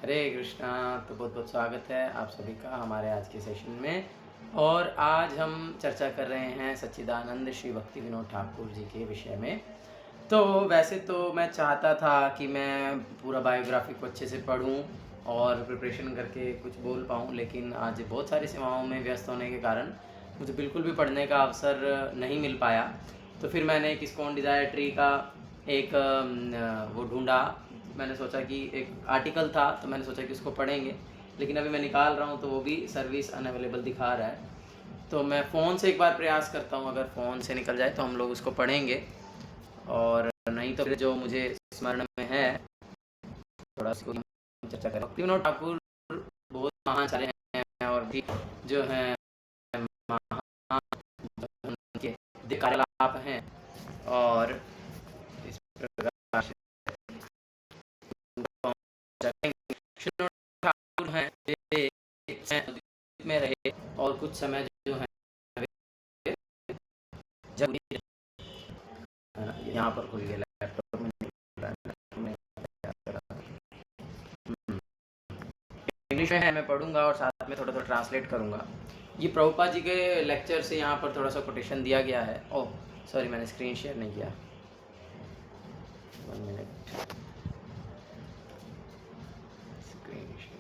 हरे कृष्णा। तो बहुत बहुत स्वागत है आप सभी का हमारे आज के सेशन में। और आज हम चर्चा कर रहे हैं सच्चिदानंद श्री भक्ति विनोद ठाकुर जी के विषय में। तो वैसे तो मैं चाहता था कि मैं पूरा बायोग्राफी को अच्छे से पढूं और प्रिपरेशन करके कुछ बोल पाऊं, लेकिन आज बहुत सारी सेवाओं में व्यस्त होने के कारण मुझे बिल्कुल भी पढ़ने का अवसर नहीं मिल पाया। तो फिर मैंने एक इस्कॉन डिज़ायर ट्री का एक वो ढूंढा। मैंने सोचा कि एक आर्टिकल था तो मैंने सोचा कि उसको पढ़ेंगे, लेकिन अभी मैं निकाल रहा हूँ तो वो भी सर्विस अनअवेलेबल दिखा रहा है। तो मैं फ़ोन से एक बार प्रयास करता हूँ, अगर फ़ोन से निकल जाए तो हम लोग उसको पढ़ेंगे, और नहीं तो फिर जो मुझे स्मरण में है थोड़ा सा चर्चा करें। भक्ति विनोद ठाकुर बहुत महान आचार्य हैं और भी जो हैं महान उनके कार्यकलाप हैं, और इस प्रकार से ठाकुर हैं में रहे और कुछ समय जो है जब यहाँ पर खुल गया लैपटॉप में इंग्लिश में है, मैं पढ़ूंगा और साथ में थोड़ा थोड़ा ट्रांसलेट करूंगा। ये प्रभुपाद जी के लेक्चर से यहाँ पर थोड़ा सा कोटेशन दिया गया है। ओह सॉरी, मैंने स्क्रीन शेयर नहीं किया। 1 मिनट, स्क्रीन शेयर।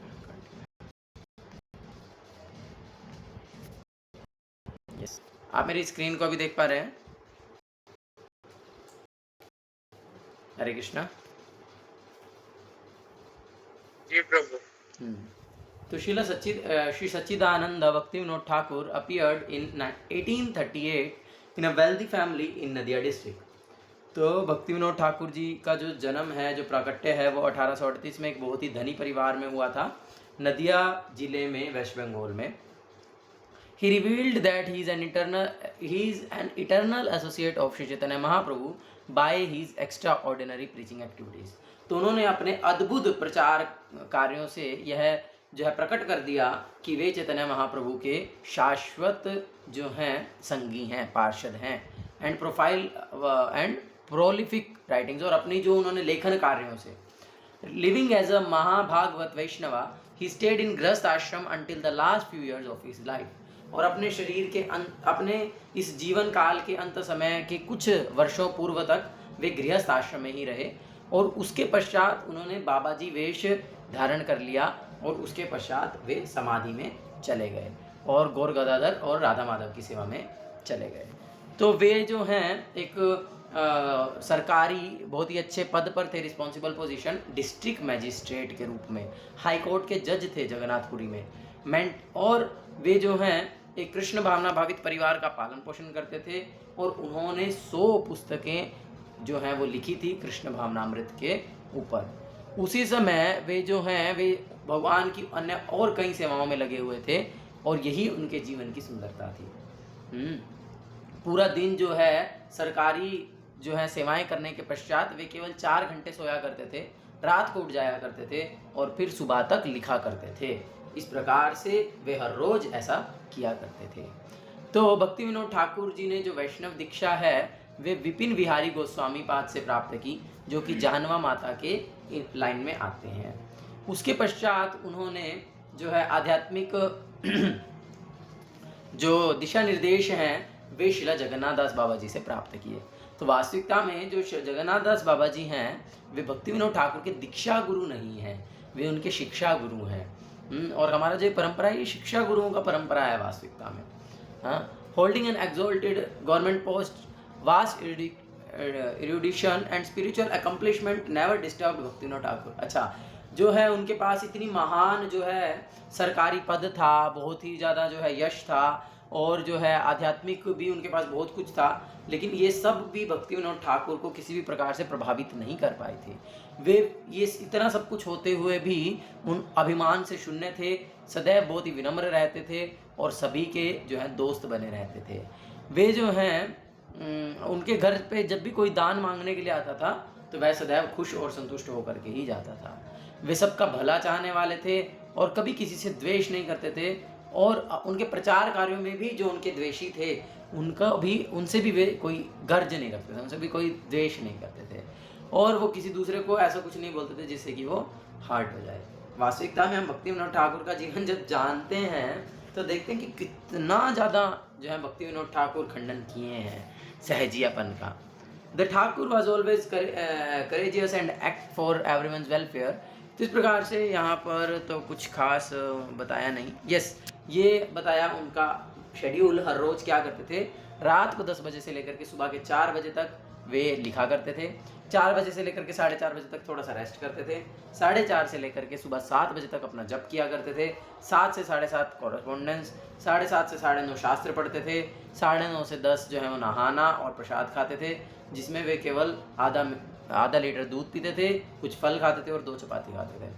यस, आप मेरी स्क्रीन को अभी देख पा रहे हैं? हरे कृष्णा। जी प्रभु। तो श्री सच्चिदानंद भक्ति Vinoda Thakur appeared in 1838 in a wealthy family in Nadia district. तो भक्ति विनोद ठाकुर जी का जो जन्म है, जो प्राकट्य है, वो 1838 में एक बहुत ही धनी परिवार में हुआ था, नदिया जिले में, वेस्ट बंगाल में। He revealed that he is an eternal associate of Shri Chaitanya Mahaprabhu by his extraordinary preaching activities। तो उन्होंने अपने अद्भुत प्रचार कार्यों से यह जो है प्रकट कर दिया कि वे चैतन्य महाप्रभु के शाश्वत जो हैं संगी हैं, पार्षद हैं, and profile and prolific writings, और अपनी जो उन्होंने लेखन कार्यों से। Living as a mahabhagavata Vaishnava, he stayed in grihastha ashram until the last few years of his life. और अपने शरीर के अपने इस जीवन काल के अंत समय के कुछ वर्षों पूर्व तक वे गृहस्थ आश्रम में ही रहे, और उसके पश्चात उन्होंने बाबा जी वेश धारण कर लिया, और उसके पश्चात वे समाधि में चले गए और गौर गदाधर और राधा माधव की सेवा में चले गए। तो वे जो हैं एक सरकारी बहुत ही अच्छे पद पर थे, रिस्पॉन्सिबल पोजीशन, डिस्ट्रिक्ट मैजिस्ट्रेट के रूप में, हाई कोर्ट के जज थे जगन्नाथपुरी में। और वे जो हैं एक कृष्ण भावना भावित परिवार का पालन पोषण करते थे, और उन्होंने 100 पुस्तकें जो हैं वो लिखी थी कृष्ण भावनामृत के ऊपर। उसी समय वे जो हैं वे भगवान की अन्य और कई सेवाओं में लगे हुए थे, और यही उनके जीवन की सुंदरता थी। पूरा दिन जो है सरकारी जो है सेवाएं करने के पश्चात वे केवल 4 घंटे सोया करते थे, रात को उठ जाया करते थे और फिर सुबह तक लिखा करते थे। इस प्रकार से वे हर रोज ऐसा किया करते थे। तो भक्ति विनोद ठाकुर जी ने जो वैष्णव दीक्षा है वे विपिन बिहारी गोस्वामी पाद से प्राप्त की, जो कि जानवा माता के लाइन में आते हैं। उसके पश्चात उन्होंने जो है आध्यात्मिक जो दिशा निर्देश हैं वे शिला जगन्नाथ दास बाबा जी से प्राप्त किए। तो वास्तविकता में जो जगन्नाथ दास बाबा जी हैं वे भक्ति विनोद ठाकुर के दीक्षा गुरु नहीं हैं, वे उनके शिक्षा गुरु हैं। और हमारा जो परंपरा है ये शिक्षा गुरुओं का परंपरा है वास्तविकता में। हाँ, holding an exalted government post, vast erudition and spiritual accomplishment never disturbed Bhakti Vinoda Thakur. अच्छा, जो है उनके पास इतनी महान जो है सरकारी पद था, बहुत ही ज़्यादा जो है यश था, और जो है आध्यात्मिक भी उनके पास बहुत कुछ था, लेकिन ये सब भी भक्ति विनोद ठाकुर को किसी भी प्रकार से प्रभावित नहीं कर पाए थे। वे ये इतना सब कुछ होते हुए भी उन अभिमान से शून्य थे, सदैव बहुत ही विनम्र रहते थे और सभी के जो है दोस्त बने रहते थे। वे जो हैं उनके घर पे जब भी कोई दान मांगने के लिए आता था तो वह सदैव खुश और संतुष्ट होकर के ही जाता था। वे सबका भला चाहने वाले थे और कभी किसी से द्वेष नहीं करते थे, और उनके प्रचार कार्यों में भी जो उनके द्वेषी थे उनसे भी वे कोई गर्ज नहीं रखते थे, उनसे भी कोई द्वेष नहीं करते थे, और वो किसी दूसरे को ऐसा कुछ नहीं बोलते थे जिससे कि वो हर्ट हो जाए। वास्तविकता में हम भक्ति विनोद ठाकुर का जीवन जब जानते हैं तो देखते हैं कि कितना ज़्यादा जो है भक्ति विनोद ठाकुर खंडन किए हैं सहजियापन का। The Thakur was always courageous and act for everyone's welfare. तो इस प्रकार से यहाँ पर तो कुछ खास बताया नहीं। यस, ये बताया उनका शेड्यूल, हर रोज़ क्या करते थे, रात को 10 बजे से लेकर के सुबह के 4 बजे तक वे लिखा करते थे। 4 बजे से लेकर के 4:30 बजे तक थोड़ा सा रेस्ट करते थे। 4:30 से लेकर के सुबह 7 बजे तक अपना जप किया करते थे। 7 से 7:30 कॉरेस्पॉन्डेंस, 7:30 से 9:30 शास्त्र पढ़ते थे। 9:30 से 10 जो है वो नहाना और प्रसाद खाते थे, जिसमें वे केवल आधा लीटर दूध पीते थे, कुछ फल खाते थे और 2 चपाती खाते थे।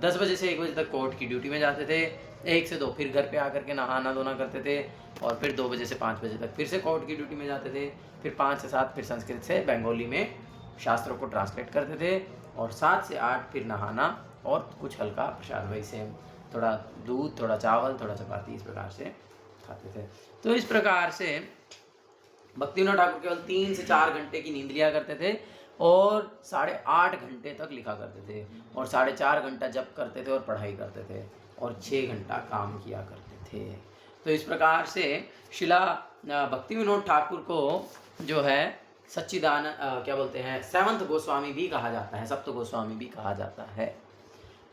10 बजे से 1 बजे तक कोर्ट की ड्यूटी में जाते थे। 1 से 2 फिर घर पे आकर के नहाना धोना करते थे और फिर 2 बजे से 5 बजे तक फिर से कोर्ट की ड्यूटी में जाते थे। फिर 5 से 7 फिर संस्कृत से बंगाली में शास्त्रों को ट्रांसलेट करते थे और 7 से 8 फिर नहाना और कुछ हल्का प्रसाद, वही से थोड़ा दूध, थोड़ा चावल, थोड़ा चपाती, इस प्रकार से खाते थे। तो इस प्रकार से भक्ति विनोद ठाकुर केवल 3 से 4 घंटे की नींद लिया करते थे और 8.5 घंटे तक लिखा करते थे और 4.5 घंटा जप करते थे और पढ़ाई करते थे और 6 घंटा काम किया करते थे। तो इस प्रकार से शिला भक्ति विनोद ठाकुर को जो है सच्चिदानंद क्या बोलते हैं, सेवंथ गोस्वामी भी कहा जाता है, सप्त गोस्वामी भी कहा जाता है।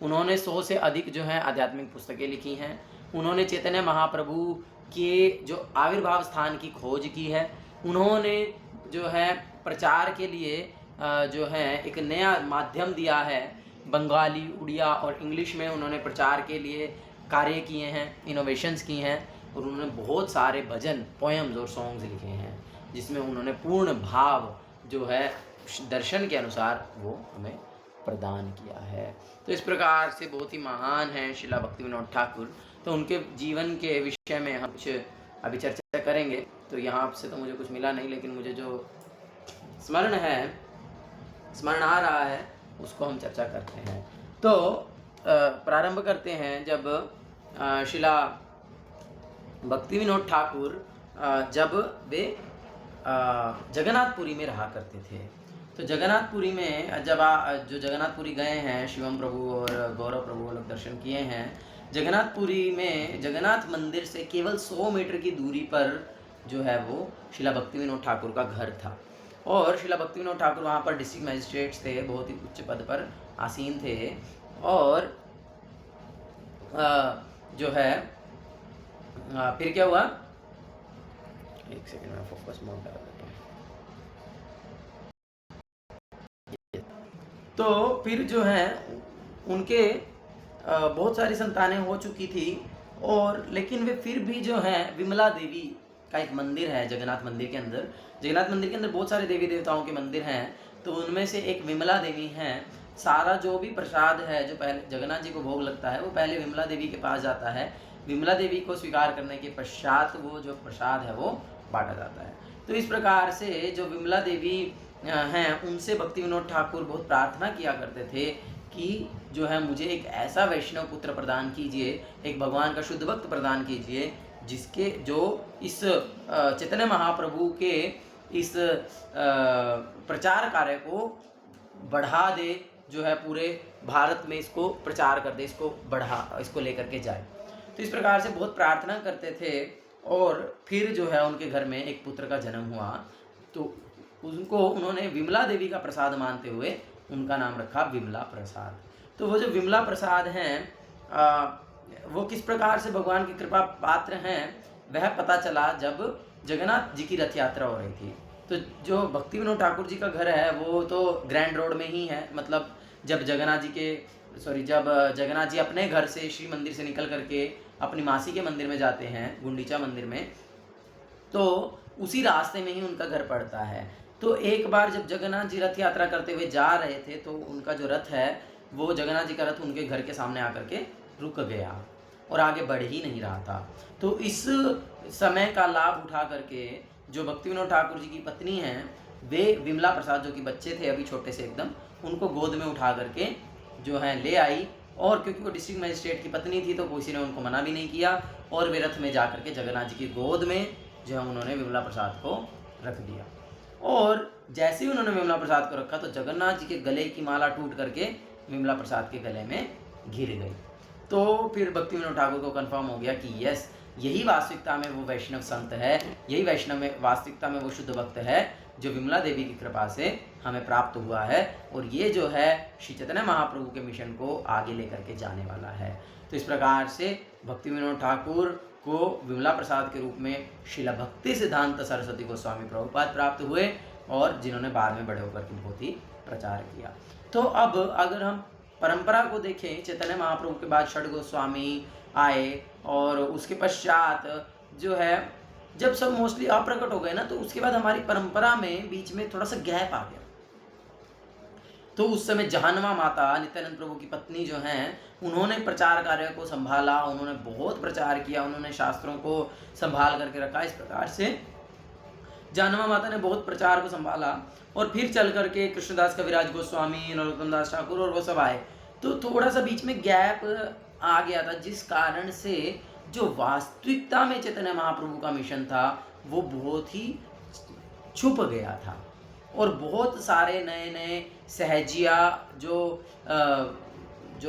उन्होंने 100 से अधिक जो है आध्यात्मिक पुस्तकें लिखी हैं। उन्होंने चैतन्य महाप्रभु के जो आविर्भाव स्थान की खोज की है। उन्होंने जो है प्रचार के लिए जो है एक नया माध्यम दिया है। बंगाली, उड़िया और इंग्लिश में उन्होंने प्रचार के लिए कार्य किए हैं, इनोवेशंस की हैं और उन्होंने बहुत सारे भजन, पोएम्स और सॉन्ग्स लिखे हैं, जिसमें उन्होंने पूर्ण भाव जो है दर्शन के अनुसार वो हमें प्रदान किया है। तो इस प्रकार से बहुत ही महान हैं शिला भक्ति विनोद ठाकुर। तो उनके जीवन के विषय में हम कुछ अभी चर्चा करेंगे। तो यहाँ से तो मुझे कुछ मिला नहीं, लेकिन मुझे जो स्मरण आ रहा है उसको हम चर्चा करते हैं। तो प्रारंभ करते हैं जब शिला भक्ति विनोद ठाकुर जब वे जगन्नाथपुरी में रहा करते थे। तो जगन्नाथपुरी में जब जो जगन्नाथपुरी गए हैं, शिवम प्रभु और गौरव प्रभु वो लोग दर्शन किए हैं। जगन्नाथपुरी में जगन्नाथ मंदिर से केवल 100 मीटर की दूरी पर जो है वो शिला भक्ति विनोद ठाकुर का घर था और शिला भक्ति विनोद ठाकुर वहाँ पर डिस्ट्रिक्ट मजिस्ट्रेट्स थे, बहुत ही उच्च पद पर आसीन थे। और जो है फिर क्या हुआ, एक सेकंड में फोकस मोड कर देता हूँ। तो फिर जो है उनके बहुत सारी संतानें हो चुकी थी और लेकिन वे फिर भी जो है विमला देवी का एक मंदिर है जगन्नाथ मंदिर के अंदर। जगन्नाथ मंदिर के अंदर बहुत सारे देवी देवताओं के मंदिर हैं, तो उनमें से एक विमला देवी हैं। सारा जो भी प्रसाद है जो पहले जगन्नाथ जी को भोग लगता है वो पहले विमला देवी के पास जाता है। विमला देवी को स्वीकार करने के पश्चात वो जो प्रसाद है वो बांटा जाता है। तो इस प्रकार से जो विमला देवी हैं उनसे भक्ति विनोद ठाकुर बहुत प्रार्थना किया करते थे कि जो है मुझे एक ऐसा वैष्णव पुत्र प्रदान कीजिए, एक भगवान का शुद्ध भक्त प्रदान कीजिए जिसके जो इस चैतन्य महाप्रभु के इस प्रचार कार्य को बढ़ा दे, जो है पूरे भारत में इसको प्रचार कर दे, इसको लेकर के जाए। तो इस प्रकार से बहुत प्रार्थना करते थे और फिर जो है उनके घर में एक पुत्र का जन्म हुआ। तो उन्होंने विमला देवी का प्रसाद मानते हुए उनका नाम रखा विमला प्रसाद। तो वो जो विमला प्रसाद हैं वो किस प्रकार से भगवान की कृपा पात्र हैं वह पता चला जब जगन्नाथ जी की रथ यात्रा हो रही थी। तो जो भक्ति विनोद ठाकुर जी का घर है वो तो ग्रैंड रोड में ही है। मतलब जब जगन्नाथ जी अपने घर से श्री मंदिर से निकल करके अपनी मासी के मंदिर में जाते हैं, गुंडीचा मंदिर में, तो उसी रास्ते में ही उनका घर पड़ता है। तो एक बार जब जगन्नाथ जी रथ यात्रा करते हुए जा रहे थे तो उनका जो रथ है वो जगन्नाथ जी का रथ उनके घर के सामने आकर के रुक गया और आगे बढ़ ही नहीं रहा था। तो इस समय का लाभ उठा करके जो भक्ति विनोद ठाकुर जी की पत्नी हैं वे विमला प्रसाद, जो कि बच्चे थे अभी छोटे से एकदम, उनको गोद में उठा करके जो है ले आई। और क्योंकि वो डिस्ट्रिक्ट मजिस्ट्रेट की पत्नी थी तो किसी ने उनको मना भी नहीं किया और वे रथ में जा करके जगन्नाथ जी की गोद में जो है उन्होंने विमला प्रसाद को रख दिया। और जैसे ही उन्होंने विमला प्रसाद को रखा तो जगन्नाथ जी के गले की माला टूट करके विमला प्रसाद के गले में घिर गई। तो फिर भक्ति विनोद ठाकुर को कंफर्म हो गया कि यस, यही वास्तविकता में वो वैष्णव संत है, यही वैष्णव में वास्तविकता में वो शुद्ध भक्त है जो विमला देवी की कृपा से हमें प्राप्त हुआ है, और ये जो है श्री चैतन्य महाप्रभु के मिशन को आगे लेकर के जाने वाला है। तो इस प्रकार से भक्ति विनोद ठाकुर को विमला प्रसाद के रूप में श्रीला भक्ति सिद्धांत सरस्वती गोस्वामी प्रभुपाद प्राप्त हुए, और जिन्होंने बाद में बड़े होकर के बहुत ही प्रचार किया। तो अब अगर हम परंपरा को देखें, चैतन्य महाप्रभु के बाद षड गोस्वामी आए, और उसके पश्चात जो है जब सब मोस्टली अप्रकट हो गए ना, तो उसके बाद हमारी परंपरा में बीच में थोड़ा सा गैप आ गया। तो उस समय जहानवा माता नित्यानंद प्रभु की पत्नी जो हैं, उन्होंने प्रचार कार्य को संभाला, उन्होंने बहुत प्रचार किया, उन्होंने शास्त्रों को संभाल करके रखा। इस प्रकार से जानवा माता ने बहुत प्रचार को संभाला, और फिर चल करके कृष्णदास कविराज गोस्वामी, नरोत्तम दास ठाकुर और वो सब आए। तो थोड़ा सा बीच में गैप आ गया था, जिस कारण से जो वास्तविकता में चैतन्य महाप्रभु का मिशन था वो बहुत ही छुप गया था, और बहुत सारे नए नए सहजिया जो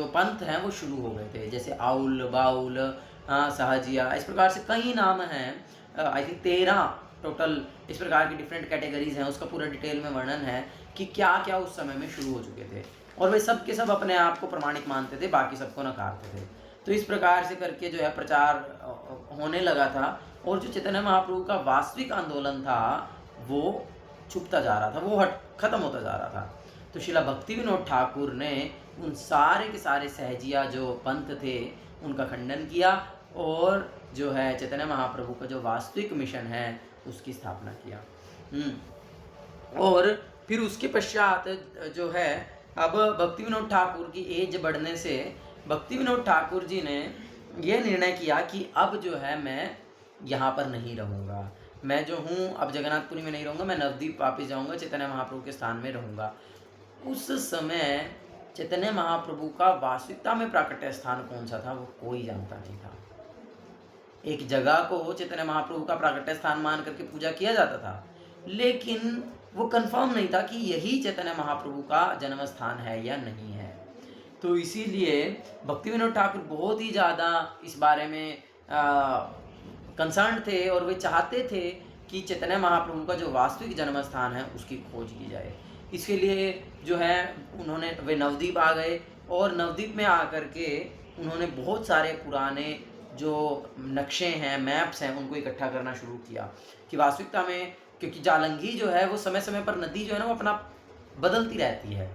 पंथ हैं वो शुरू हो गए थे, जैसे आउल, बाउल, सहजिया, इस प्रकार से कई नाम हैं। आई थिंक 13 टोटल इस प्रकार की डिफरेंट कैटेगरीज हैं। उसका पूरा डिटेल में वर्णन है कि क्या क्या उस समय में शुरू हो चुके थे, और वे सब के सब अपने आप को प्रमाणिक मानते थे, बाकी सबको नकारते थे। तो इस प्रकार से करके जो है प्रचार होने लगा था, और जो चैतन्य महाप्रभु का वास्तविक आंदोलन था वो छुपता जा रहा था, वो खत्म होता जा रहा था। तो श्रीला भक्ति विनोद ठाकुर ने उन सारे के सारे सहजिया जो पंथ थे उनका खंडन किया, और जो है चैतन्य महाप्रभु का जो वास्तविक मिशन है उसकी स्थापना किया। और फिर उसके पश्चात जो है अब भक्ति विनोद ठाकुर की एज बढ़ने से भक्ति विनोद ठाकुर जी ने यह निर्णय किया कि अब जो है मैं यहाँ पर नहीं रहूँगा, मैं जो हूँ अब जगन्नाथपुरी में नहीं रहूँगा, मैं नवद्वीप वापस जाऊँगा, चैतन्य महाप्रभु के स्थान में रहूँगा। उस समय चैतन्य महाप्रभु का वास्तविकता में प्राकट्य स्थान कौन सा था वो कोई जानता नहीं था। एक जगह को चैतन्य महाप्रभु का प्राकट्य स्थान मान करके पूजा किया जाता था, लेकिन वो कंफर्म नहीं था कि यही चैतन्य महाप्रभु का जन्म स्थान है या नहीं है। तो इसीलिए भक्ति विनोद ठाकुर बहुत ही ज़्यादा इस बारे में कंसर्न थे, और वे चाहते थे कि चैतन्य महाप्रभु का जो वास्तविक जन्म स्थान है उसकी खोज की जाए। इसके लिए जो है वे नवद्वीप आ गए, और नवद्वीप में आकर के उन्होंने बहुत सारे पुराने जो नक्शे हैं, मैप्स हैं, उनको इकट्ठा करना शुरू किया कि वास्तविकता में, क्योंकि जालंगी जो है वो समय समय पर नदी जो है ना वो अपना बदलती रहती है।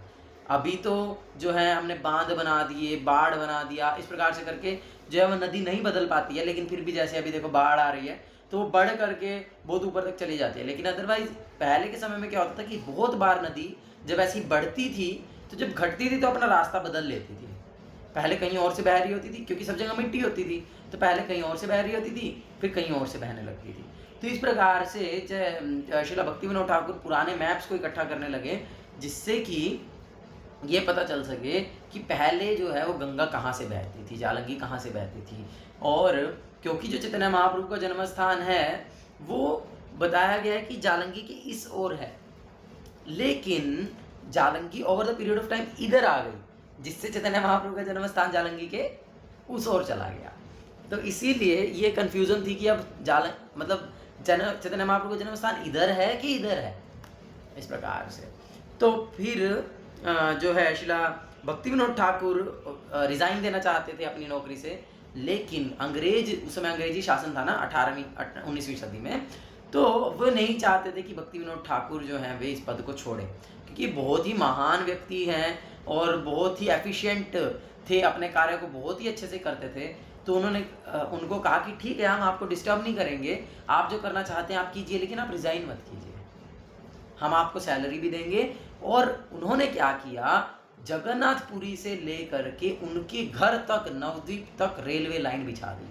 अभी तो जो है हमने बांध बना दिए, बाढ़ बना दिया, इस प्रकार से करके जो है वो नदी नहीं बदल पाती है, लेकिन फिर भी जैसे अभी देखो बाढ़ आ रही है तो वो बढ़ करके बहुत ऊपर तक चली जाती है। लेकिन अदरवाइज पहले के समय में क्या होता था कि बहुत बार नदी जब ऐसी बढ़ती थी तो जब घटती थी तो अपना रास्ता बदल लेती थी। पहले कहीं और से बह रही होती थी, क्योंकि सब जगह मिट्टी होती थी, तो पहले कहीं और से बह रही होती थी, फिर कहीं और से बहने लगती थी। तो इस प्रकार से श्रीला भक्ति विनोद ठाकुर पुराने मैप्स को इकट्ठा करने लगे, जिससे कि ये पता चल सके कि पहले जो है वो गंगा कहाँ से बहती थी, जालंगी कहाँ से बहती थी। और क्योंकि जो चैतन्य महाप्रभु का जन्म स्थान है वो बताया गया है कि जालंगी के इस ओर है, लेकिन Jalangi over the period of time इधर आ गई, जिससे चैतन्य महाप्रभु का जन्म स्थान जालंगी के उस ओर चला गया। तो इसीलिए ये कन्फ्यूजन थी कि अब चैतन्य महाप्रभु का जन्म स्थान इधर है कि इधर है, इस प्रकार से। तो फिर जो है श्रीला भक्ति विनोद ठाकुर रिज़ाइन देना चाहते थे अपनी नौकरी से, लेकिन उस समय अंग्रेजी शासन था ना 19वीं सदी में, तो वो नहीं चाहते थे कि भक्ति विनोद ठाकुर जो हैं वे इस पद को छोड़ें, क्योंकि बहुत ही महान व्यक्ति हैं और बहुत ही एफिशिएंट थे, अपने कार्य को बहुत ही अच्छे से करते थे। तो उन्होंने उनको कहा कि ठीक है, हम आपको डिस्टर्ब नहीं करेंगे, आप जो करना चाहते हैं आप कीजिए, लेकिन आप रिज़ाइन मत कीजिए, हम आपको सैलरी भी देंगे। और उन्होंने क्या किया, जगन्नाथपुरी से लेकर के उनके घर तक, नवद्वीप तक रेलवे लाइन बिछा दी।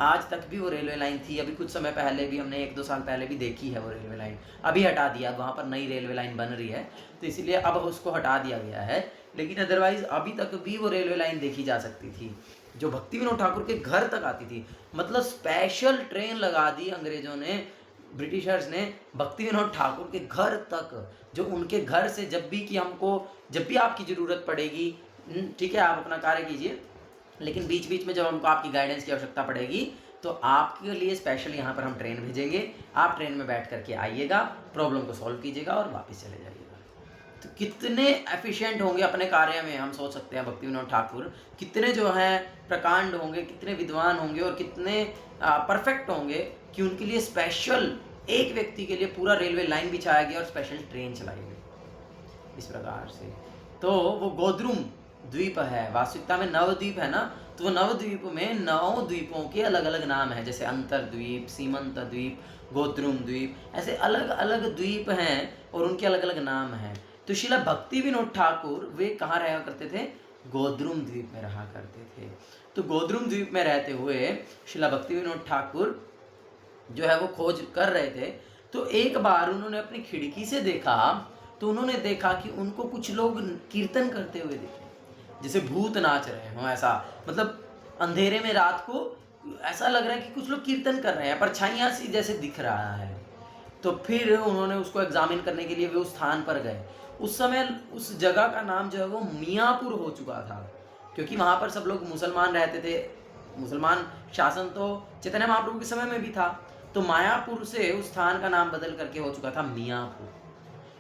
आज तक भी वो रेलवे लाइन थी, अभी कुछ समय पहले भी हमने 1-2 साल पहले भी देखी है वो रेलवे लाइन, अभी हटा दिया, वहाँ पर नई रेलवे लाइन बन रही है, तो इसीलिए अब उसको हटा दिया गया है। लेकिन अदरवाइज अभी तक भी वो रेलवे लाइन देखी जा सकती थी, जो भक्ति विनोद ठाकुर के घर तक आती थी। मतलब स्पेशल ट्रेन लगा दी अंग्रेजों ने, ब्रिटिशर्स ने, भक्ति विनोद ठाकुर के घर तक, जो उनके घर से जब भी आपकी ज़रूरत पड़ेगी, ठीक है, आप अपना कार्य कीजिए, लेकिन बीच बीच में जब हमको आपकी गाइडेंस की आवश्यकता पड़ेगी तो आपके लिए स्पेशल यहाँ पर हम ट्रेन भेजेंगे, आप ट्रेन में बैठ करके आइएगा, प्रॉब्लम को सॉल्व कीजिएगा और वापस चले जाइएगा। तो कितने एफिशिएंट होंगे अपने कार्य में, हम सोच सकते हैं भक्ति विनोद ठाकुर कितने जो हैं प्रकांड होंगे, कितने विद्वान होंगे और कितने परफेक्ट होंगे कि उनके लिए स्पेशल एक व्यक्ति के लिए पूरा रेलवे लाइन बिछाया गया और स्पेशल ट्रेन चलाई गई। इस प्रकार से तो वो गोद्रुम द्वीप है, वास्तविकता में नवद्वीप है ना, तो वो नवद्वीप में 9 द्वीपों के अलग अलग नाम है, जैसे अंतरद्वीप, सीमंत द्वीप, गोद्रुम द्वीप, ऐसे अलग अलग द्वीप हैं और उनके अलग अलग नाम हैं। तो शिला भक्ति विनोद ठाकुर वे कहाँ रहा करते थे? गोद्रुम द्वीप में रहा करते थे। तो गोद्रुम द्वीप में रहते हुए शिला भक्ति विनोद ठाकुर जो है वो खोज कर रहे थे। तो एक बार उन्होंने अपनी खिड़की से देखा, तो उन्होंने देखा कि उनको कुछ लोग कीर्तन करते हुए दिखे, जैसे भूत नाच रहे हों, ऐसा मतलब अंधेरे में रात को ऐसा लग रहा है कि कुछ लोग कीर्तन कर रहे हैं, परछाइयाँ सी जैसे दिख रहा है। तो फिर उन्होंने उसको एग्जामिन करने के लिए वे उस स्थान पर गए। उस समय उस जगह का नाम जो है वो मियाँपुर हो चुका था, क्योंकि वहाँ पर सब लोग मुसलमान रहते थे। मुसलमान शासन तो चैतन्य महाप्रभु के समय में भी था, तो मायापुर से उस स्थान का नाम बदल करके हो चुका था मियाँपुर।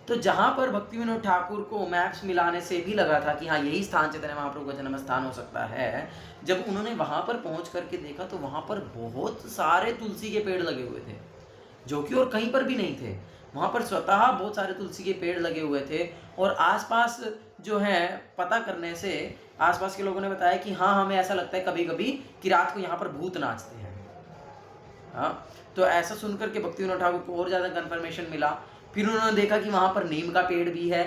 तो जहाँ पर भक्ति विनोद ठाकुर को मैप्स मिलाने से भी लगा था कि हाँ यही स्थान चैतन्य महाप्रभु का जन्म स्थान हो सकता है, जब उन्होंने वहाँ पर पहुँच करके देखा तो वहाँ पर बहुत सारे तुलसी के पेड़ लगे हुए थे, जो कि और कहीं पर भी नहीं थे। वहाँ पर स्वतः बहुत सारे तुलसी के पेड़ लगे हुए थे और आसपास जो है पता करने से आसपास के लोगों ने बताया कि हाँ हमें ऐसा लगता है कभी कभी कि रात को यहाँ पर भूत नाचते हैं। हाँ, तो ऐसा सुनकर के भक्ति विनोद ठाकुर को और ज़्यादा कन्फर्मेशन मिला। फिर उन्होंने देखा कि वहाँ पर नीम का पेड़ भी है,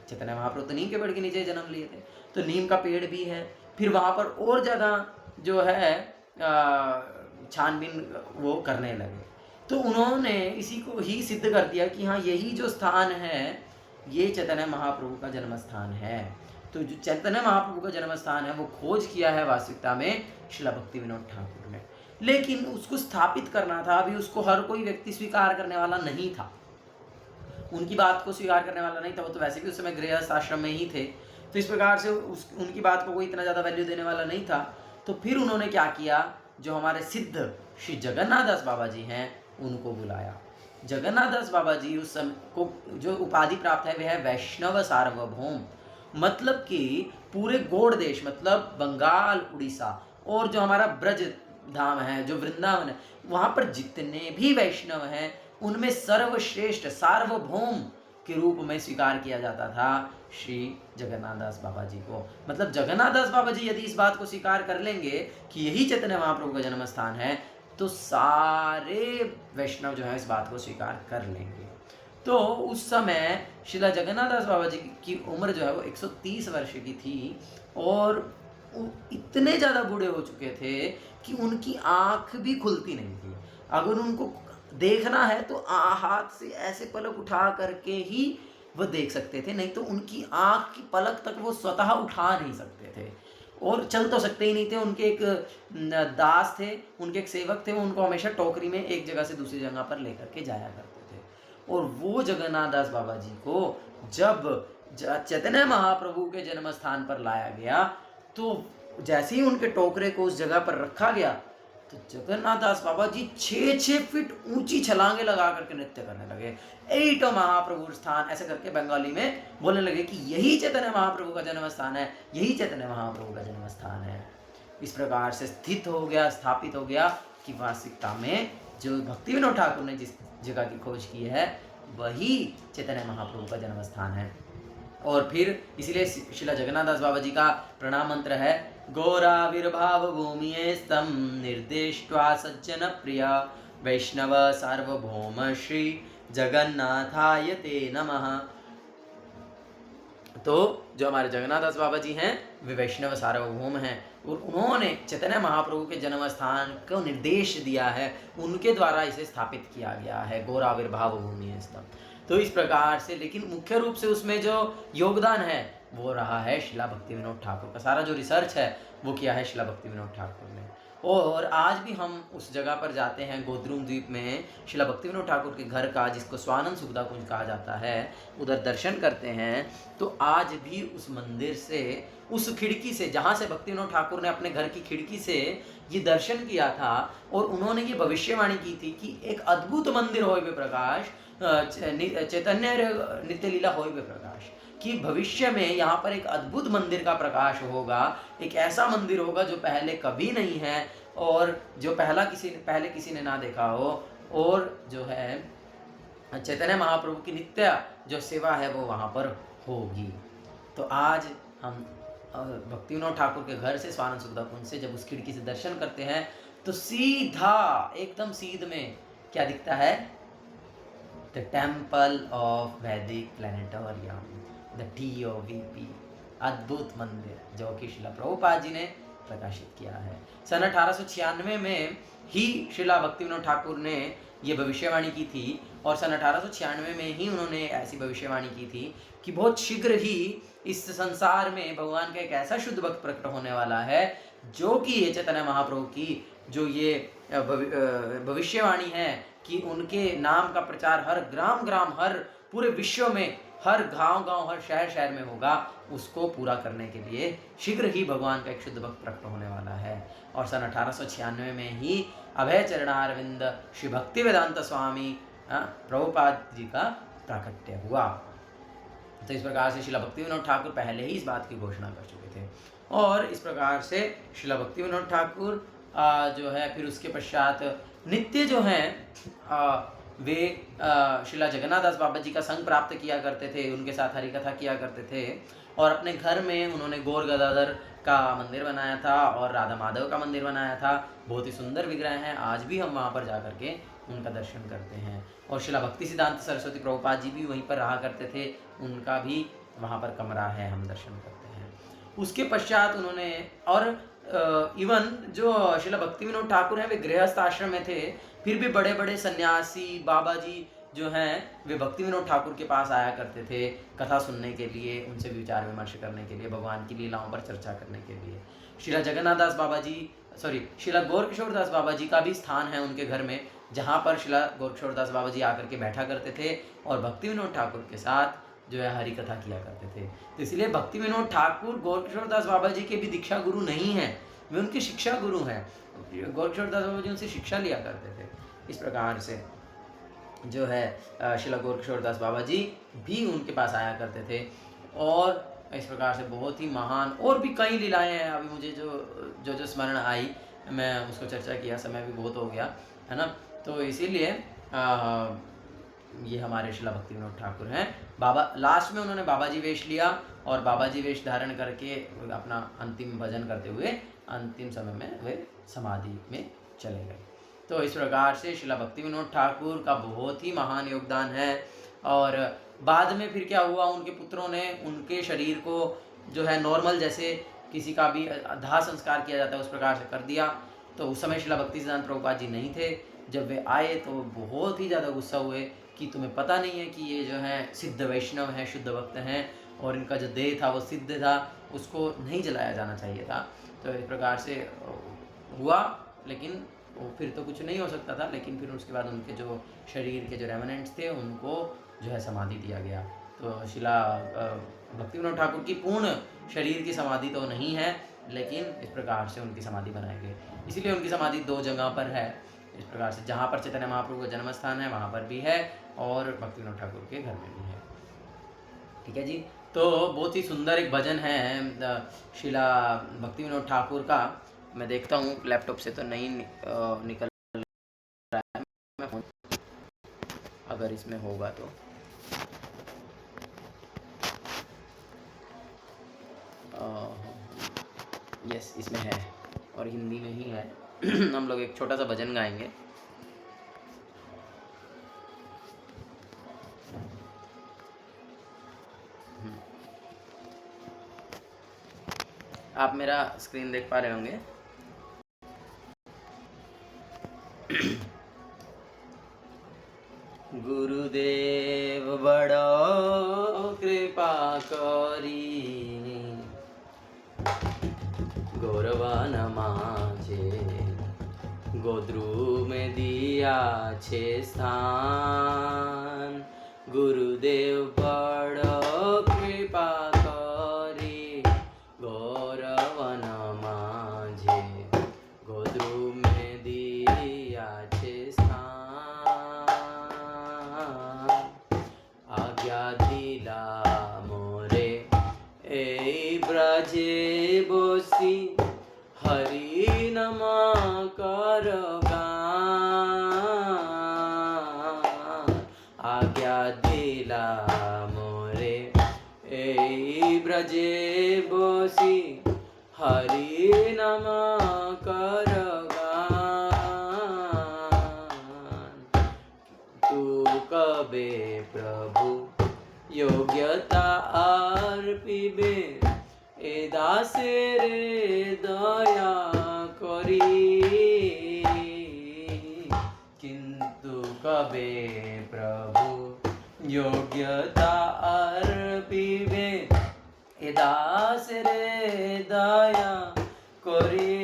चैतन्य महाप्रभु तो नीम के पेड़ के नीचे जन्म लिए थे, तो नीम का पेड़ भी है। फिर वहाँ पर और ज़्यादा जो है छानबीन वो करने लगे, तो उन्होंने इसी को ही सिद्ध कर दिया कि हाँ यही जो स्थान है ये चैतन्य महाप्रभु का जन्म स्थान है। तो जो चैतन्य महाप्रभु का जन्म स्थान है वो खोज किया है वास्तविकता में श्रील भक्ति विनोद ठाकुर ने, लेकिन उसको स्थापित करना था, अभी उसको हर कोई व्यक्ति स्वीकार करने वाला नहीं था, उनकी बात को स्वीकार करने वाला नहीं था। वो तो वैसे भी उस समय गृहस्थ आश्रम में ही थे, तो इस प्रकार से उनकी बात को कोई इतना ज़्यादा वैल्यू देने वाला नहीं था। तो फिर उन्होंने क्या किया, जो हमारे सिद्ध श्री जगन्नाथ दास बाबा जी हैं उनको बुलाया। जगन्नाथ दास बाबा जी उस समय को जो उपाधि प्राप्त है वह है वैष्णव सार्वभौम, मतलब कि पूरे गौड़ देश मतलब बंगाल, उड़ीसा और जो हमारा ब्रज धाम है, जो वृंदावन है, वहाँ पर जितने भी वैष्णव हैं उनमें सर्वश्रेष्ठ सार्वभौम के रूप में स्वीकार किया जाता था श्री जगन्नाथ दास बाबा जी को। मतलब जगन्नाथ दास बाबा जी यदि इस बात को स्वीकार कर लेंगे कि यही चैतन्य महाप्रभु का जन्म स्थान है, तो सारे वैष्णव जो है इस बात को स्वीकार कर लेंगे। तो उस समय श्रीला जगन्नाथ दास बाबा जी की उम्र जो है वो 130 वर्ष की थी और वो इतने ज़्यादा बूढ़े हो चुके थे कि उनकी आँख भी खुलती नहीं थी। अगर उनको देखना है तो हाथ से ऐसे पलक उठा करके ही वो देख सकते थे, नहीं तो उनकी आँख की पलक तक वो स्वतः उठा नहीं सकते थे और चल तो सकते ही नहीं थे। उनके एक दास थे, उनके एक सेवक थे, वो उनको हमेशा टोकरी में एक जगह से दूसरी जगह पर लेकर के जाया करते थे। और वो जगन्नाथ दास बाबा जी को जब चैतन्य महाप्रभु के जन्म स्थान पर लाया गया, तो जैसे ही उनके टोकरे को उस जगह पर रखा गया तो जगन्नाथ दास बाबा जी 6-6 फीट ऊंची छलांगे लगा करके नृत्य करने लगे। एट महाप्रभु स्थान ऐसे करके बंगाली में बोलने लगे कि यही चैतन्य महाप्रभु का जन्म स्थान है, यही चैतन्य महाप्रभु का जन्म स्थान है। इस प्रकार से स्थित हो गया, स्थापित हो गया कि वास्तविकता में जो भक्ति विनोद ठाकुर ने जिस जगह की खोज की है वही चैतन्य महाप्रभु का जन्म स्थान है। और फिर इसीलिए श्रीला जगन्नाथ दास बाबा जी का प्रणाम मंत्र है, गौराविर्भाव भूमिये स्तम निर्देष्ट्वा सज्जन प्रिया वैष्णव सार्वभौम श्री जगन्नाथाय ते नमः। तो जो हमारे जगन्नाथ दास बाबा जी हैं वे वैष्णव सार्वभौम हैं और उन्होंने चैतन्य महाप्रभु के जन्म स्थान को निर्देश दिया है, उनके द्वारा इसे स्थापित किया गया है, गौराविर्भाव भूमिये स्तम। तो इस प्रकार से, लेकिन मुख्य रूप से उसमें जो योगदान है वो रहा है श्रीला भक्ति विनोद ठाकुर का। सारा जो रिसर्च है वो किया है श्रीला भक्ति विनोद ठाकुर ने। और आज भी हम उस जगह पर जाते हैं गोद्रुम द्वीप में शिला भक्तिविनोद ठाकुर के घर का, जिसको स्वानंद सुखदा कुंज कहा जाता है, उधर दर्शन करते हैं तो आज भी उस मंदिर से, उस खिड़की से जहाँ से भक्तिविनोद ठाकुर ने अपने घर की खिड़की से ये दर्शन किया था और उन्होंने ये भविष्यवाणी की थी कि एक अद्भुत मंदिर होय बे प्रकाश, चैतन्य नित्य लीला होय बे प्रकाश, कि भविष्य में यहाँ पर एक अद्भुत मंदिर का प्रकाश होगा, एक ऐसा मंदिर होगा जो पहले कभी नहीं है और जो पहले किसी ने ना देखा हो, और जो है चैतन्य महाप्रभु की नित्य जो सेवा है वो वहाँ पर होगी। तो आज हम भक्तिविनोद ठाकुर के घर से स्वानंद सुखदा कुंज से जब उस खिड़की से दर्शन करते हैं तो सीधा एकदम सीध में क्या दिखता है? द टेम्पल ऑफ वैदिक प्लैनेटोरियम, द TOVP, अद्भुत मंदिर जो कि श्रीला प्रभुपाद जी ने प्रकाशित किया है। सन 1896 में ही श्रीला भक्तिविनोद ठाकुर ने ये भविष्यवाणी की थी और सन 1896 में ही उन्होंने ऐसी भविष्यवाणी की थी कि बहुत शीघ्र ही इस संसार में भगवान का एक ऐसा शुद्ध भक्त प्रकट होने वाला है जो कि ये चैतन्य महाप्रभु की जो ये भविष्यवाणी है कि उनके नाम का प्रचार हर ग्राम हर पूरे विश्व में, हर गांव हर शहर में होगा, उसको पूरा करने के लिए शीघ्र ही भगवान का एक शुद्ध भक्त प्रकट होने वाला है। और सन 1896 में ही अभय चरणारविंद श्री भक्ति वेदांत स्वामी प्रभुपाद जी का प्राकट्य हुआ। तो इस प्रकार से श्रीला भक्तिविनोद ठाकुर पहले ही इस बात की घोषणा कर चुके थे और इस प्रकार से श्रीला भक्तिविनोद ठाकुर जो है फिर उसके पश्चात नित्य जो हैं वे श्रीला जगन्नाथ दास बाबा जी का संग प्राप्त किया करते थे, उनके साथ हरि कथा किया करते थे और अपने घर में उन्होंने गौर गदाधर का मंदिर बनाया था और राधा माधव का मंदिर बनाया था। बहुत ही सुंदर विग्रह हैं, आज भी हम वहाँ पर जा करके उनका दर्शन करते हैं। और श्रीला भक्ति सिद्धांत सरस्वती प्रभुपाद जी भी वहीं पर रहा करते थे, उनका भी वहाँ पर कमरा है, हम दर्शन करते हैं। उसके पश्चात उन्होंने और इवन जो श्रीला भक्तिविनोद ठाकुर हैं वे गृहस्थ आश्रम में थे, फिर भी बड़े बड़े सन्यासी बाबा जी जो हैं वे भक्तिविनोद ठाकुर के पास आया करते थे कथा सुनने के लिए, उनसे विचार विमर्श करने के लिए, भगवान की लीलाओं पर चर्चा करने के लिए। श्रीला जगन्नाथ दास बाबा जी श्रीला गौरकिशोर दास बाबा जी का भी स्थान है उनके घर में, जहाँ पर श्रीला गौरकिशोर दास बाबा जी आकर के बैठा करते थे और भक्तिविनोद ठाकुर के साथ जो है हरि कथा किया करते थे। तो इसलिए भक्तिविनोद ठाकुर गौरकिशोर दास बाबा जी के भी दीक्षा गुरु नहीं हैं, वे उनके शिक्षा गुरु हैं। गौरकिशोर दास बाबा जी उनसे शिक्षा लिया करते थे। इस प्रकार से जो है श्रीला गौरकिशोर दास बाबा जी भी उनके पास आया करते थे और इस प्रकार से बहुत ही महान और भी कई लीलाएं हैं। अभी मुझे जो स्मरण आई मैं उसको चर्चा किया, समय भी बहुत हो गया है ना। तो इसीलिए ये हमारे श्रीला भक्तिविनोद ठाकुर हैं। बाबा लास्ट में उन्होंने बाबा जी वेश लिया और बाबा जी वेश धारण करके अपना अंतिम भजन करते हुए अंतिम समय में वे समाधि में चले गए। तो इस प्रकार से श्रीला भक्तिविनोद ठाकुर का बहुत ही महान योगदान है। और बाद में फिर क्या हुआ, उनके पुत्रों ने उनके शरीर को जो है नॉर्मल जैसे किसी का भी दाह संस्कार किया जाता है उस प्रकार से कर दिया। तो उस समय श्रीला भक्ति सिद्धांत प्रभुपाद जी नहीं थे। जब वे आए तो बहुत ही ज़्यादा गुस्सा हुए कि तुम्हें पता नहीं है कि ये जो है सिद्ध वैष्णव हैं, शुद्ध भक्त हैं और इनका जो देह था वो सिद्ध था, उसको नहीं जलाया जाना चाहिए था। तो इस प्रकार से हुआ, लेकिन फिर तो कुछ नहीं हो सकता था। लेकिन फिर उसके बाद उनके जो शरीर के जो रेमनेंट्स थे उनको जो है समाधि दिया गया। तो श्रीला भक्तिविनोद ठाकुर की पूर्ण शरीर की समाधि तो नहीं है, लेकिन इस प्रकार से उनकी समाधि बनाई गई। इसीलिए उनकी समाधि 2 जगह पर है। इस प्रकार से जहाँ पर चैतन्य महाप्रभु का जन्म स्थान है वहाँ पर भी है और भक्तिविनोद ठाकुर के घर में भी है। ठीक है जी। तो बहुत ही सुंदर एक भजन है श्रीला भक्तिविनोद ठाकुर का। मैं देखता हूँ लैपटॉप से तो नहीं निकल रहा है, मैं फोन अगर इसमें होगा तो यस इसमें है और हिंदी में ही है। हम लोग एक छोटा सा भजन गाएंगे। आप मेरा स्क्रीन देख पा रहे होंगे। गुरुदेव बड़ो कृपा करी गौरवान माझे गोद्रु में दिया छे स्थान गुरुदेव बड़ो कृपा करी गौरवन माझे गोद्रु में दिया छे स्थान आज्ञा दिला मोरे ए ब्रजे बसी हरि नमा कर गान आज्ञा दिला मोरे ए ब्रजे बसी हरि नमा कर गान तू कबे प्रभु योग्यता अर्पिबे ए दासे रे दया करी किंतु कबे प्रभु योग्यता अर्पिबे ए दास रे दया करी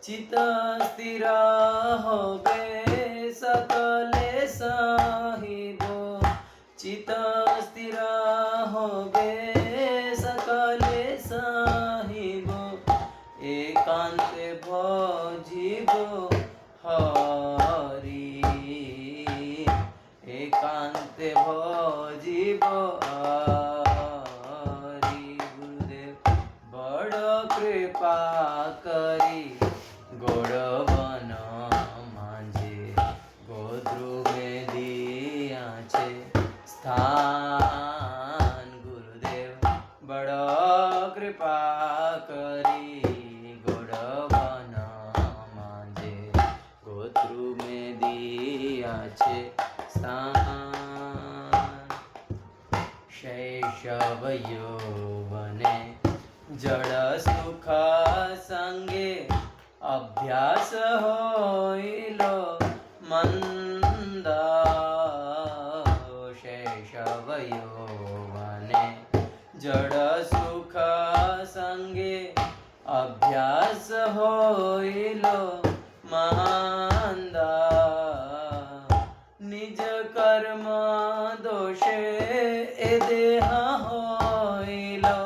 चित स्थिर होबे सकले साहिबो चित स्थिर होबे सकले साहिबो एकांते भजिबो हरि एकांते भजिबो हरि गुरुदेव बड़ कृपा करी गौरवन माझे गोद्रु में दिया छे स्थान गुरुदेव बड़ कृपा करी गौरवन माझे गोद्रु में दिया छे स्थान शैशव यौवने जड़ सुख संगे अभ्यास होइलो मंदा शैशव यौवने जड़ सुख संगे अभ्यास होइलो मंदा निज कर्म दोषे ए देह होइलो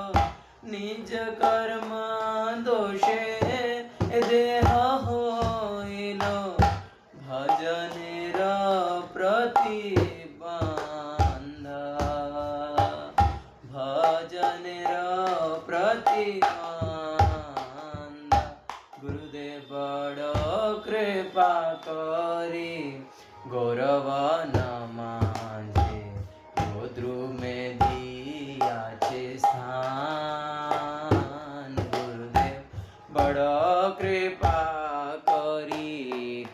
निज कर्म दोषे ए देह होइलो भजनेर प्रतिबंध भजनेर प्रतिबंध गुरुदेव बड़ कृपा करी गौरवन माझे गोद्रु में दिया छे स्थान गुरुदेव बड़ कृपा करी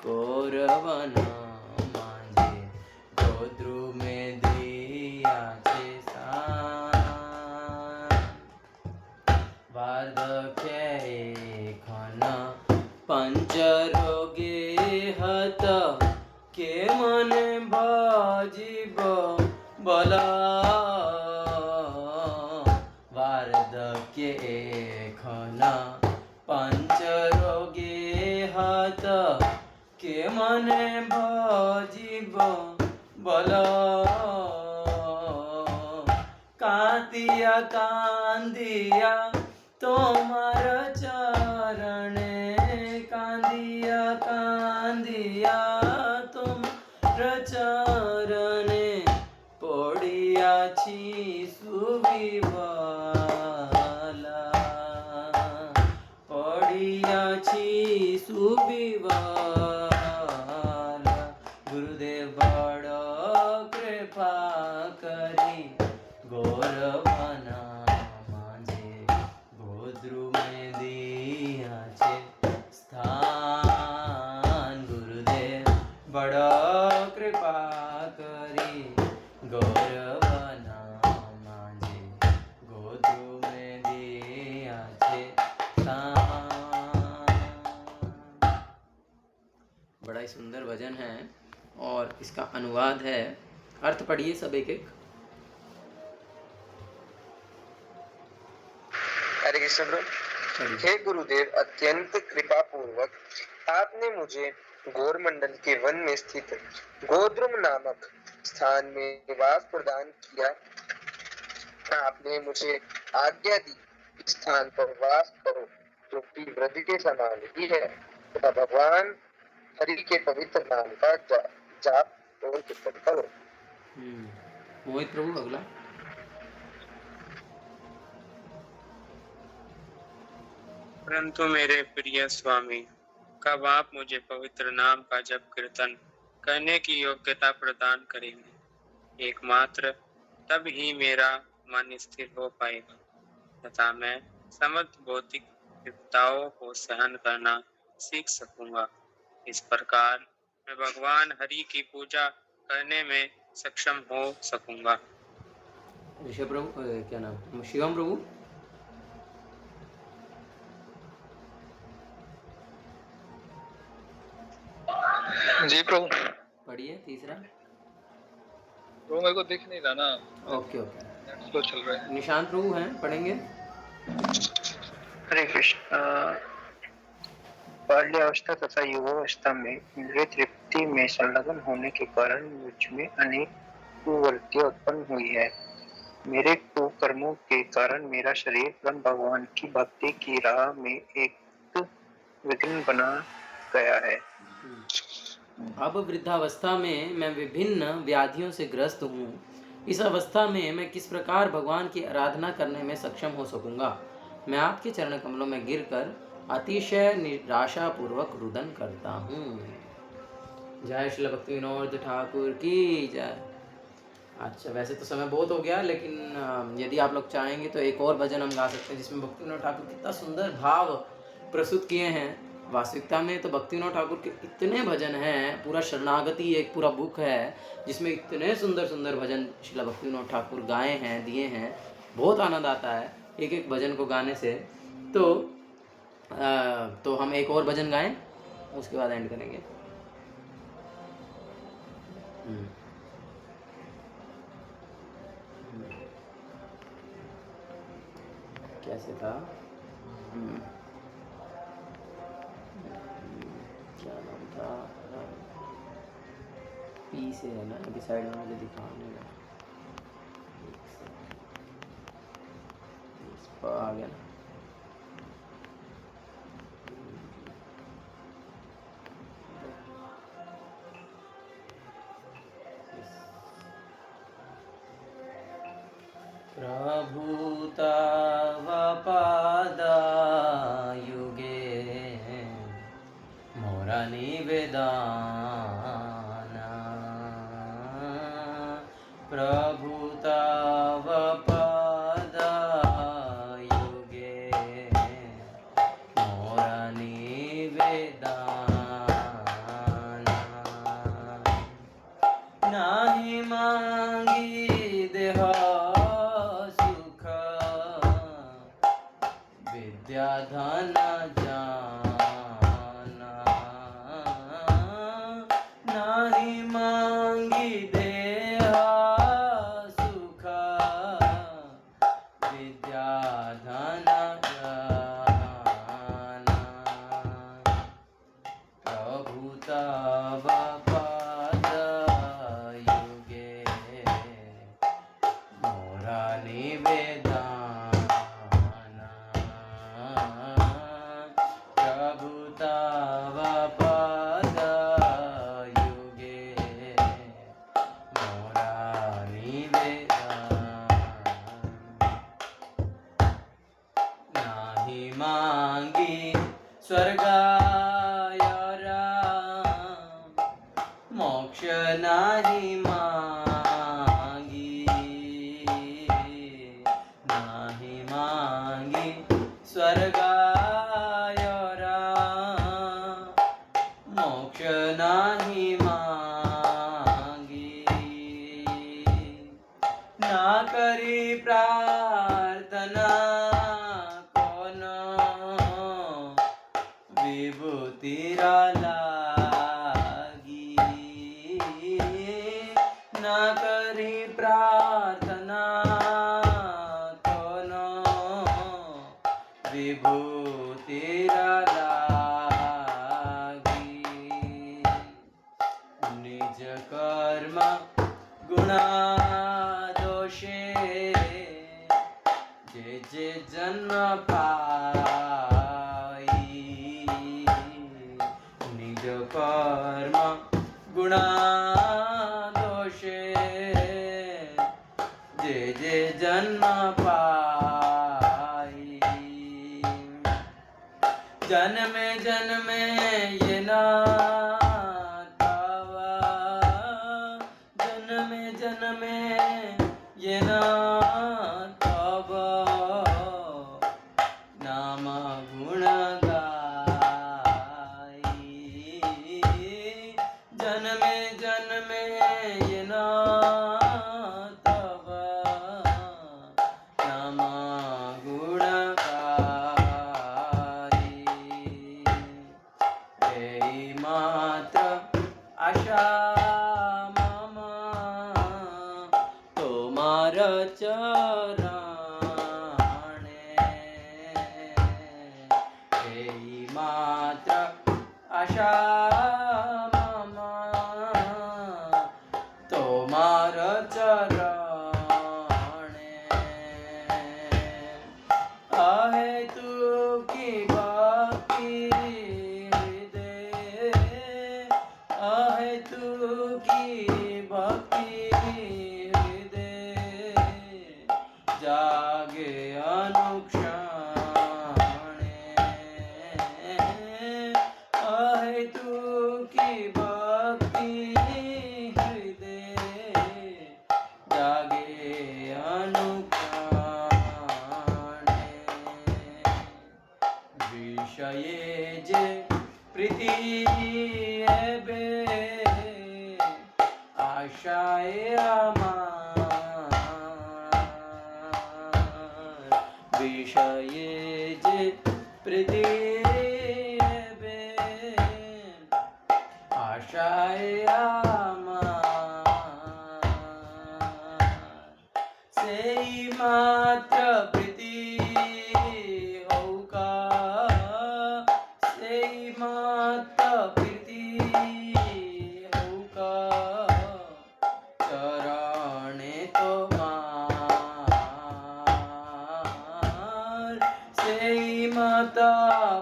गौरवन माझे गोद्रु में दिया छे स्थान वार्धक्य एखन पंचरोगे हत के मन भजिब बला वार्धक्य एखन पंचरोगे हत के मन भजिब बला कांतिया कांदिया तोमार चरणे कांदिया कांदिया तुमार चरणे पड़िया छी सुविवाला पड़िया छी सुविवाला गुरुदेव बड़ कृपा करी गौरवन माझे गोद्रु में दिया छे स्थान गुरुदेव बड़ कृपा करी गौरवन माझे गोद्रु में दिया छे स्थान। बड़ा ही सुंदर भजन है और इसका अनुवाद है। अर्थ पढ़िए सब एक एक। हरे कृष्ण ब्रो। हे गुरुदेव, अत्यंत कृपा पूर्वक आपने मुझे गौरमंडल के वन में स्थित गोद्रुम नामक स्थान में निवास प्रदान किया। आपने मुझे आज्ञा दी, इस स्थान पर वास करो, जो कि वृद्ध के समान ही है, तथा भगवान हरि के पवित्र नाम का जाप और कीर्तन करो। मोहित प्रभु अगला। परंतु मेरे प्रिय स्वामी, कब आप मुझे पवित्र नाम का जप कीर्तन करने की योग्यता प्रदान करेंगे? एकमात्र तब ही मेरा मन स्थिर हो पाएगा तथा मैं समस्त भौतिक विपदाओं को सहन करना सीख सकूंगा। इस प्रकार मैं भगवान हरि की पूजा करने में सक्षम हो सकूंगा। ऋषभ प्रभु क्या नाम, शिवम प्रभु। जी प्रभु। पढ़िए तीसरा। प्रभु मेरे को दिख नहीं रहा ना। ओके ओके, नेट स्लो चल रहा है। निशांत प्रभु हैं, पढ़ेंगे। हरे कृष्ण। बाल्यावस्था तथा युवावस्था में इंद्रिय तृप्ति में संलग्न होने के कारण मुझ में अनेक कुवृत्तियां उत्पन्न हुई है। मेरे कुकर्मों के कारण मेरा शरीर परम भगवान की भक्ति की राह में एक विघ्न बना गया है। अब वृद्धावस्था में मैं विभिन्न व्याधियों से ग्रस्त हूँ। इस अवस्था में मैं किस प्रकार भगवान की आराधना करने में सक्षम हो सकूंगा? मैं आपके चरण कमलों में गिरकर अतिशय निराशापूर्वक रुदन करता हूँ। जय श्री भक्ति विनोद ठाकुर की जय। अच्छा, वैसे तो समय बहुत हो गया, लेकिन यदि आप लोग चाहेंगे तो एक और भजन हम गा सकते हैं जिसमें भक्ति विनोद ठाकुर कितना सुंदर भाव प्रस्तुत किए हैं। वास्तविकता में तो भक्ति विनोद ठाकुर के इतने भजन हैं, पूरा शरणागति एक पूरा बुक है जिसमें इतने सुंदर सुंदर भजन श्रील भक्ति विनोद ठाकुर गाए हैं, दिए हैं। बहुत आनंद आता है एक एक भजन को गाने से। तो हम एक और भजन गाएं, उसके बाद एंड करेंगे। कैसे था? क्या नाम था? पी से है ना, अभी साइड में मुझे दिखाने लगा। आ गया ना। प्रभु तव पादायुगे मोरा निवेदना, प्रभु तव पादायुगे मोरा निवेदना, नाही मांगी देह धन जाना, नहीं मांगी देह सुख विद्या धन जाना, प्रभु तव पादयुगे मोरा निवेदना, तव पादयुगे मोरा निवेदना, नाही मांगी स्वर्गाय मोक्ष नाही मांगी, नाही मांगी स्वर्गाय मोक्ष नाही मांगी, ना करी प्रार्थना कोन विभूतिरा लागी, ना करी प्रार्थना कोन विभूति जे जे जन्म पाई निज कर्म गुणा दोषे जे जे जन्म पाई जन्मे जन्मे ये नातावा जन्मे जन्मे ये नातावा नाम गुण गाई जन्मे जन्मे ये नातावा नाम गुण मात्र आशा मामा तोमार चरणे मात्र आशा मामा तोमार चरणे आहे तू की बाकी आहे तू की भक्ति हृदय जागे अनुक्षणे आहे तू की भक्ति हृदय जागे अनुक्षणे विषये जे प्रीति बे आशाए आमार विषये जे प्रीति बे आशाए आमार सेई मात्र प्रीति होका सेई मात्र प्रीति होका चरणे तोमार सेई माता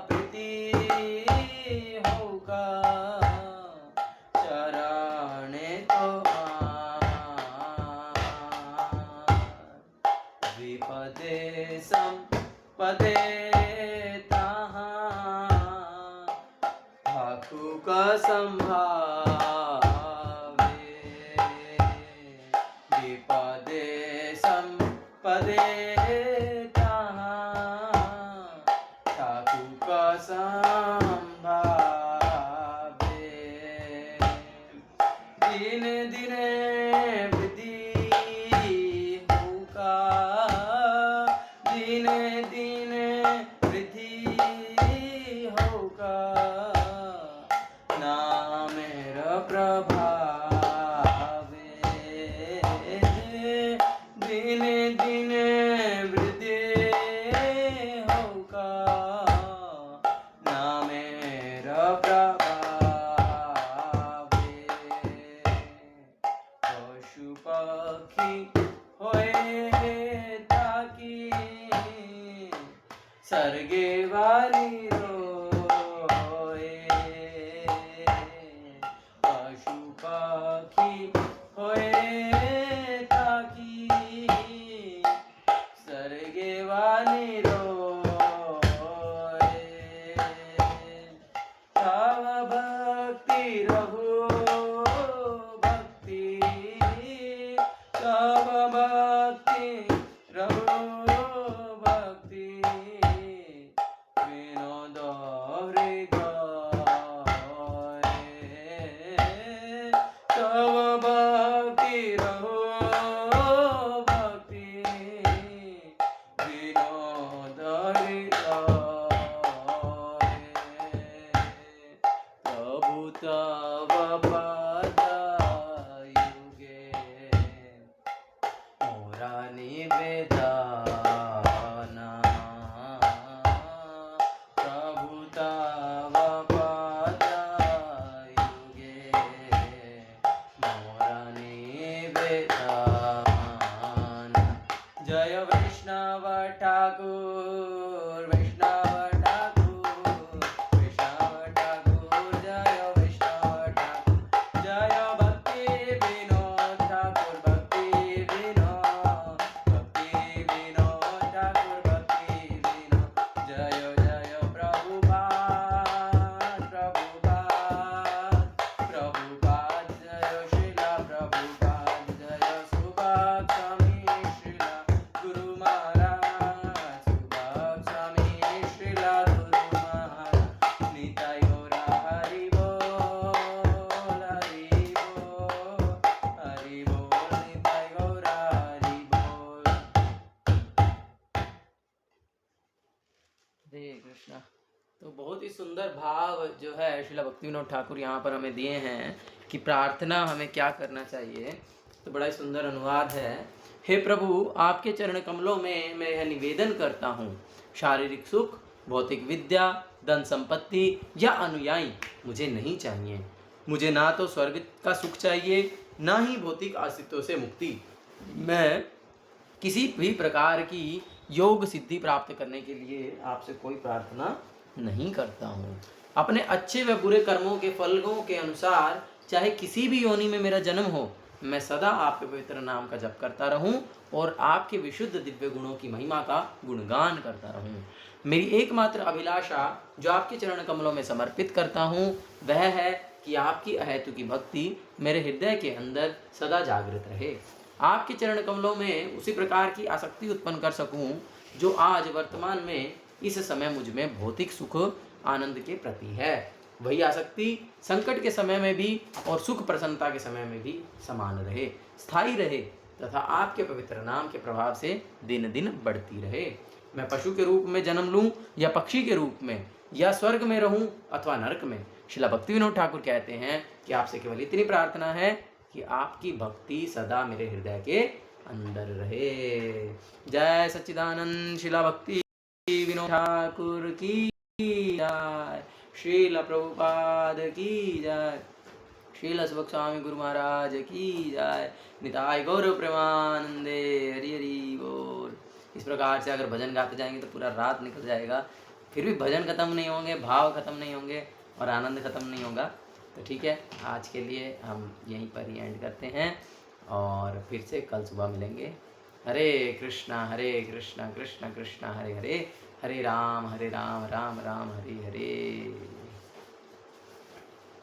प्रीति होका चरणे तोमार विपदे संपदे ठाकुर संभावे विपदे संपदे ठाकुर संभावे दिन दिने वृद्धि होगा दिने दिने वृद्धि होगा नामेर प्रभावे दिने दिने वृद्धि होगा नामेर प्रभावे पशु पक्षी होए ताकी सर्गे वाली रोए पशु पक्षी होए ताकी सर्गे वाली रोए तव भक्ति रहो भक्ति तव भक्ति रहो भक्ति विनोद हृदय तव भक्ति रहो भक्ति विनोद हृदय प्रभु तव पद युगे मोरा निवेदना प्रभु तव पद युगे मोरा निवेदना जय वैष्णव ठाकुर, वैष्णव ठाकुर, वैष्णव ठाकुर, जय वैष्णव ठाकुर, जय भक्ति विनोद ठाकुर, भक्ति विनोद, भक्ति विनोद ठाकुर, भक्ति विनोद, जय जय प्रभुपाद, प्रभुपाद, प्रभुपाद, जय श्रीला प्रभुपाद, जय सुभाष स्वामी श्रीला गुरु महाराज, सुभाष स्वामी श्रीला गुरु महाराज, निताय गौरा हरि बोल, हरि बोल, हरि बोल, निताय गौरा हरि बोल। हरे कृष्णा। तो बहुत ही सुंदर भाव जो है श्रीला भक्ति विनोद ठाकुर यहाँ पर हमें दिए हैं कि प्रार्थना हमें क्या करना चाहिए। तो बड़ा ही सुंदर अनुवाद है। हे प्रभु, आपके चरण कमलों में मैं यह निवेदन करता हूँ, शारीरिक सुख, भौतिक विद्या, धन संपत्ति या अनुयायी मुझे नहीं चाहिए। मुझे ना तो स्वर्ग का सुख चाहिए, ना ही भौतिक अस्तित्व से मुक्ति। मैं किसी भी प्रकार की योग सिद्धि प्राप्त करने के लिए आपसे कोई प्रार्थना नहीं करता हूँ। अपने अच्छे व बुरे कर्मों के फलों के अनुसार चाहे किसी भी योनि में मेरा जन्म हो, मैं सदा आपके पवित्र नाम का जप करता रहूं और आपके विशुद्ध दिव्य गुणों की महिमा का गुणगान करता रहूं। मेरी एकमात्र अभिलाषा जो आपके चरण कमलों में समर्पित करता हूं वह है कि आपकी अहेतु की भक्ति मेरे हृदय के अंदर सदा जागृत रहे। आपके चरण कमलों में उसी प्रकार की आसक्ति उत्पन्न कर सकूं जो आज वर्तमान में इस समय मुझ में भौतिक सुख आनंद के प्रति है। वही आसक्ति संकट के समय में भी और सुख प्रसन्नता के समय में भी समान रहे, स्थायी रहे तथा आपके पवित्र नाम के प्रभाव से दिन दिन बढ़ती रहे। मैं पशु के रूप में जन्म लूं या पक्षी के रूप में, या स्वर्ग में रहूं अथवा नरक में, श्रीला भक्ति विनोद ठाकुर कहते हैं कि आपसे केवल इतनी प्रार्थना है कि आपकी भक्ति सदा मेरे हृदय के अंदर रहे। जय सच्चिदानंद श्रीला भक्ति विनोद ठाकुर की जय, श्रील प्रभुपाद की जय, श्रील सुबक स्वामी गुरु महाराज की जय, निताय गौरव प्रेमानंदे, हरि हरि बोल। इस प्रकार से अगर भजन गाते जाएंगे तो पूरा रात निकल जाएगा, फिर भी भजन खत्म नहीं होंगे, भाव खत्म नहीं होंगे और आनंद खत्म नहीं होगा। तो ठीक है, आज के लिए हम यहीं पर ही एंड करते हैं और फिर से कल सुबह मिलेंगे। हरे कृष्णा कृष्णा कृष्णा हरे हरे, हरे राम राम राम हरे हरे।